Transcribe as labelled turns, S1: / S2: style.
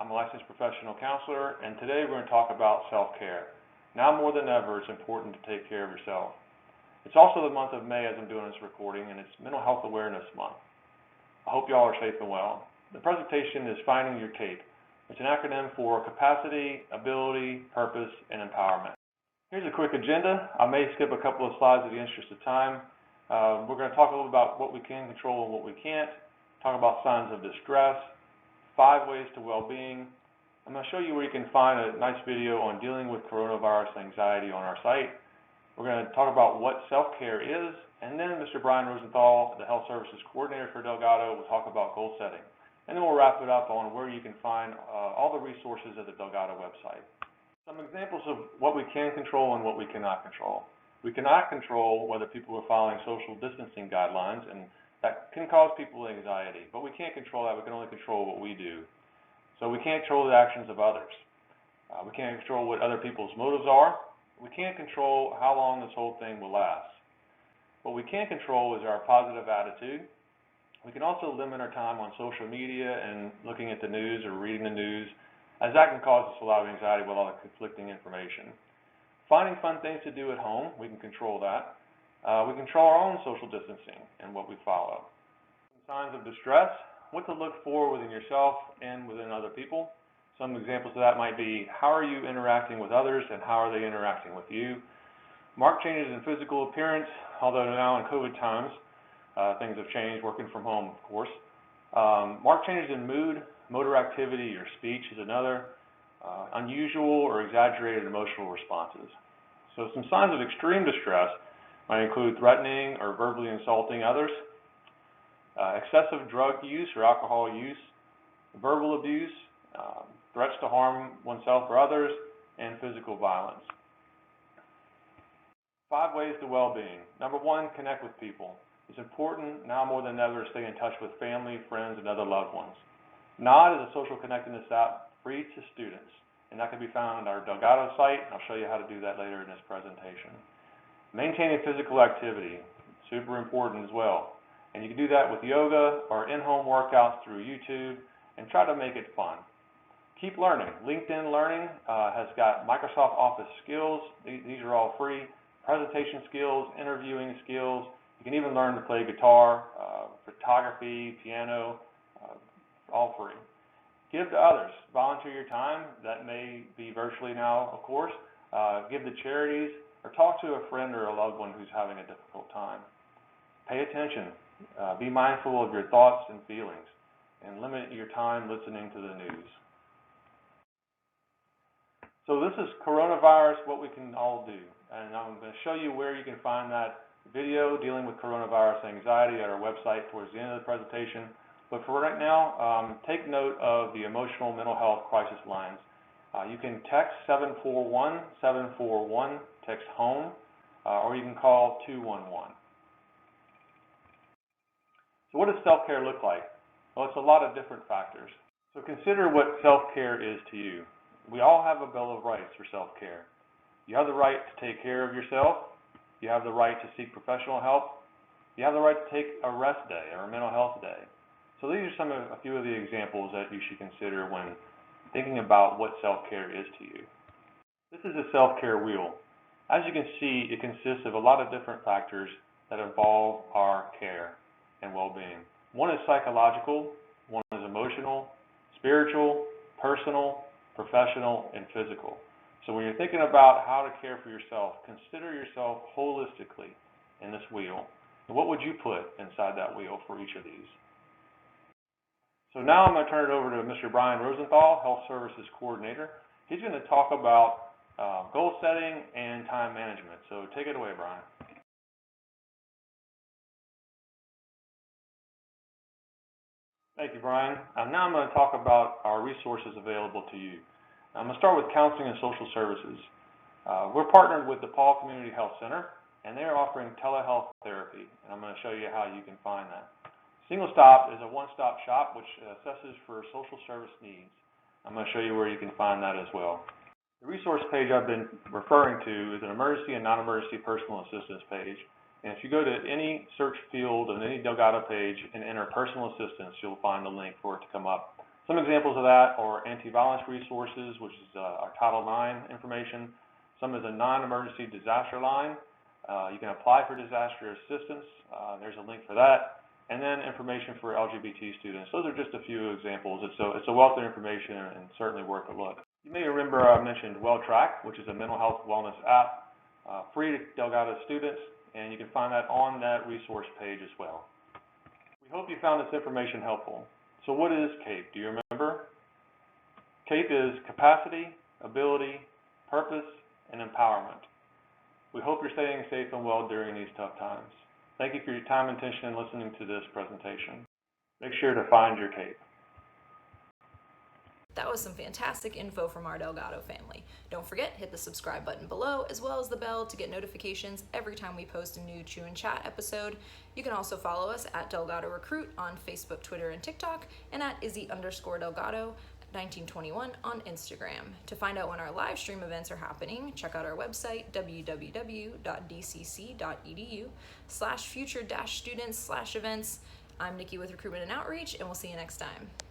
S1: I'm a licensed professional counselor, and today we're going to talk about self-care. Now more than ever, it's important to take care of yourself. It's also the month of May as I'm doing this recording, and it's Mental Health Awareness Month. I hope you all are safe and well. The presentation is Finding Your C.A.P.E. It's an acronym for Capacity, Ability, Purpose, and Empowerment. Here's a quick agenda. I may skip a couple of slides in the interest of time. We're going to talk a little about what we can control and what we can't, talk about signs of distress, 5 ways to well-being. I'm going to show you where you can find a nice video on dealing with coronavirus anxiety on our site. We're going to talk about what self-care is, and then Mr. Brian Rosenthal, the Health Services Coordinator for Delgado, will talk about goal setting. And then we'll wrap it up on where you can find all the resources at the Delgado website. Some examples of what we can control and what we cannot control. We cannot control whether people are following social distancing guidelines, and that can cause people anxiety. But we can't control that. We can only control what we do. So we can't control the actions of others. We can't control what other people's motives are. We can't control how long this whole thing will last. What we can control is our positive attitude. We can also limit our time on social media and looking at the news or reading the news, as that can cause us a lot of anxiety with all the conflicting information. Finding fun things to do at home, we can control that. We control our own social distancing and what we follow. Some signs of distress, what to look for within yourself and within other people. Some examples of that might be, how are you interacting with others and how are they interacting with you? Marked changes in physical appearance, although now in COVID times, things have changed, working from home, of course. Marked changes in mood, motor activity, or speech is another. Unusual or exaggerated emotional responses. So some signs of extreme distress might include threatening or verbally insulting others, excessive drug use or alcohol use, verbal abuse, threats to harm oneself or others, and physical violence. 5 ways to well-being. Number 1, connect with people. It's important now more than ever to stay in touch with family, friends, and other loved ones. Nod is a social connectedness app free to students, and that can be found on our Delgado site. I'll show you how to do that later in this presentation. Maintaining physical activity, super important as well. And you can do that with yoga or in-home workouts through YouTube, and try to make it fun. Keep learning. LinkedIn Learning has got Microsoft Office skills. These are all free. Presentation skills, interviewing skills. You can even learn to play guitar, photography, piano, all free. Give to others. Volunteer your time. That may be virtually now, of course. Give to charities, or talk to a friend or a loved one who's having a difficult time. Pay attention. Be mindful of your thoughts and feelings, and limit your time listening to the news. So this is coronavirus, what we can all do. And I'm going to show you where you can find that video dealing with coronavirus anxiety at our website towards the end of the presentation. But for right now, take note of the emotional mental health crisis lines. You can text 741-741, text home, or you can call 211. So what does self-care look like? Well, it's a lot of different factors. So consider what self-care is to you. We all have a Bill of Rights for self-care. You have the right to take care of yourself. You have the right to seek professional help. You have the right to take a rest day or a mental health day. So these are a few of the examples that you should consider when thinking about what self-care is to you. This is a self-care wheel. As you can see, it consists of a lot of different factors that involve our care and well-being. One is psychological, one is emotional, spiritual, personal, professional, and physical. So when you're thinking about how to care for yourself, consider yourself holistically in this wheel. And what would you put inside that wheel for each of these? So now I'm going to turn it over to Mr. Brian Rosenthal, Health Services Coordinator. He's going to talk about goal setting and time management. So take it away, Brian. Thank you, Brian. Now I'm going to talk about our resources available to you. I'm going to start with counseling and social services. We're partnered with the Paul Community Health Center, and they're offering telehealth therapy, and I'm going to show you how you can find that. Single Stop is a one-stop shop which assesses for social service needs. I'm going to show you where you can find that as well. The resource page I've been referring to is an emergency and non-emergency personal assistance page. And if you go to any search field on any Delgado page and enter personal assistance, you'll find a link for it to come up. Some examples of that are anti-violence resources, which is our Title IX information. Some is a non-emergency disaster line. You can apply for disaster assistance. There's a link for that. And then information for LGBT students. Those are just a few examples. It's a wealth of information and certainly worth a look. You may remember I mentioned WellTrack, which is a mental health wellness app, free to Delgado students, and you can find that on that resource page as well. We hope you found this information helpful. So what is C.A.P.E? Do you remember? C.A.P.E is capacity, ability, purpose, and empowerment. We hope you're staying safe and well during these tough times. Thank you for your time and attention in listening to this presentation. Make sure to find your C.A.P.E.
S2: That was some fantastic info from our Delgado family. Don't forget, hit the subscribe button below, as well as the bell to get notifications every time we post a new Chew and Chat episode. You can also follow us at Delgado Recruit on Facebook, Twitter, and TikTok, and at Izzy_Delgado 1921 on Instagram. To find out when our live stream events are happening, check out our website, www.dcc.edu/future-students/events. I'm Nikki with Recruitment and Outreach, and we'll see you next time.